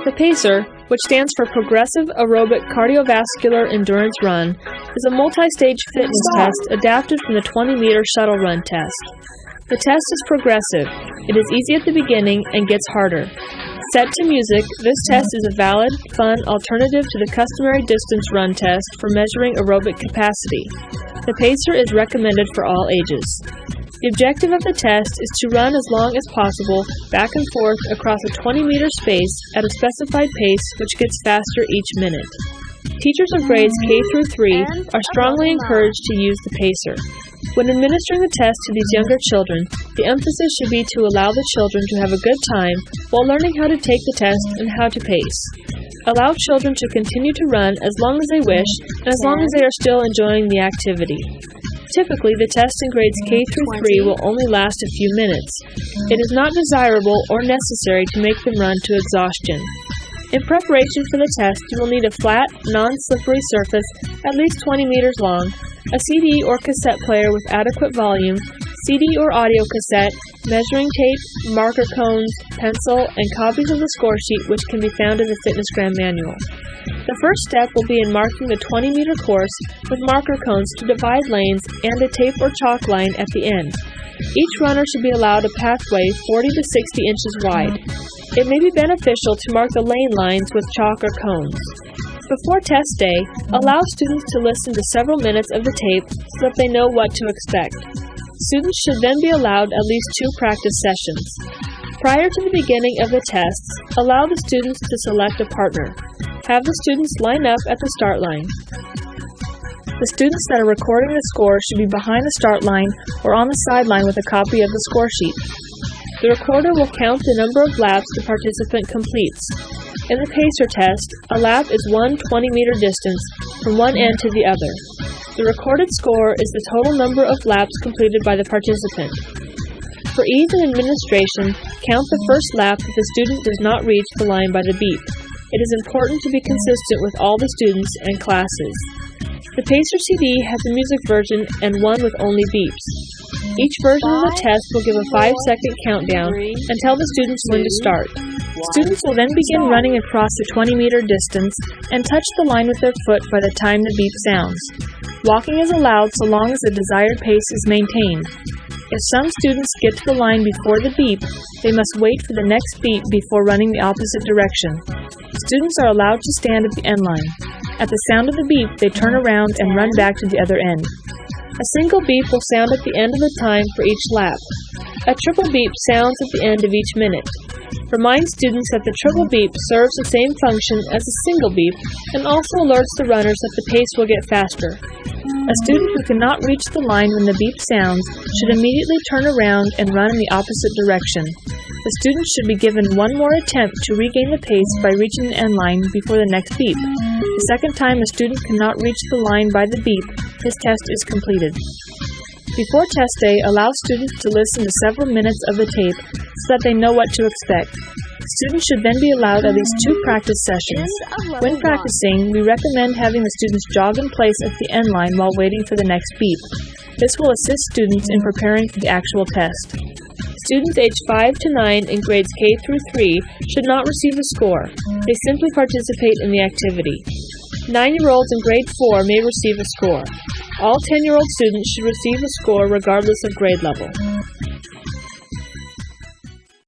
The PACER, which stands for Progressive Aerobic Cardiovascular Endurance Run, is a multi-stage fitness test adapted from the 20-meter shuttle run test. The test is progressive. It is easy at the beginning and gets harder. Set to music, this test is a valid, fun alternative to the customary distance run test for measuring aerobic capacity. The PACER is recommended for all ages. The objective of the test is to run as long as possible back and forth across a 20-meter space at a specified pace which gets faster each minute. Teachers of grades K through 3 are strongly encouraged to use the PACER. When administering the test to these younger children, the emphasis should be to allow the children to have a good time while learning how to take the test and how to pace. Allow children to continue to run as long as they wish and as long as they are still enjoying the activity. Typically, the test in grades K through 3 will only last a few minutes. It is not desirable or necessary to make them run to exhaustion. In preparation for the test, you will need a flat, non-slippery surface at least 20 meters long, a CD or cassette player with adequate volume, CD or audio cassette, measuring tape, marker cones, pencil, and copies of the score sheet which can be found in the Fitnessgram manual. The first step will be in marking the 20-meter course with marker cones to divide lanes and a tape or chalk line at the end. Each runner should be allowed a pathway 40 to 60 inches wide. It may be beneficial to mark the lane lines with chalk or cones. Before test day, allow students to listen to several minutes of the tape so that they know what to expect. Students should then be allowed at least 2 practice sessions. Prior to the beginning of the tests, allow the students to select a partner. Have the students line up at the start line. The students that are recording the score should be behind the start line or on the sideline with a copy of the score sheet. The recorder will count the number of laps the participant completes. In the PACER test, a lap is one 20-meter distance from one end to the other. The recorded score is the total number of laps completed by the participant. For ease in administration, count the first lap if the student does not reach the line by the beep. It is important to be consistent with all the students and classes. The PACER CD has a music version and one with only beeps. Each version of the test will give a 5-second countdown and tell the students when to start. Students will then begin running across the 20-meter distance and touch the line with their foot by the time the beep sounds. Walking is allowed so long as the desired pace is maintained. If some students get to the line before the beep, they must wait for the next beep before running the opposite direction. Students are allowed to stand at the end line. At the sound of the beep, they turn around and run back to the other end. A single beep will sound at the end of the time for each lap. A triple beep sounds at the end of each minute. Remind students that the triple beep serves the same function as a single beep and also alerts the runners that the pace will get faster. A student who cannot reach the line when the beep sounds should immediately turn around and run in the opposite direction. The student should be given one more attempt to regain the pace by reaching the end line before the next beep. The second time a student cannot reach the line by the beep, his test is completed. Before test day, allow students to listen to several minutes of the tape so that they know what to expect. Students should then be allowed at least 2 practice sessions. When practicing, we recommend having the students jog in place at the end line while waiting for the next beep. This will assist students in preparing for the actual test. Students aged 5 to 9 in grades K through 3 should not receive a score. They simply participate in the activity. 9-year-olds in grade 4 may receive a score. All 10-year-old students should receive a score regardless of grade level.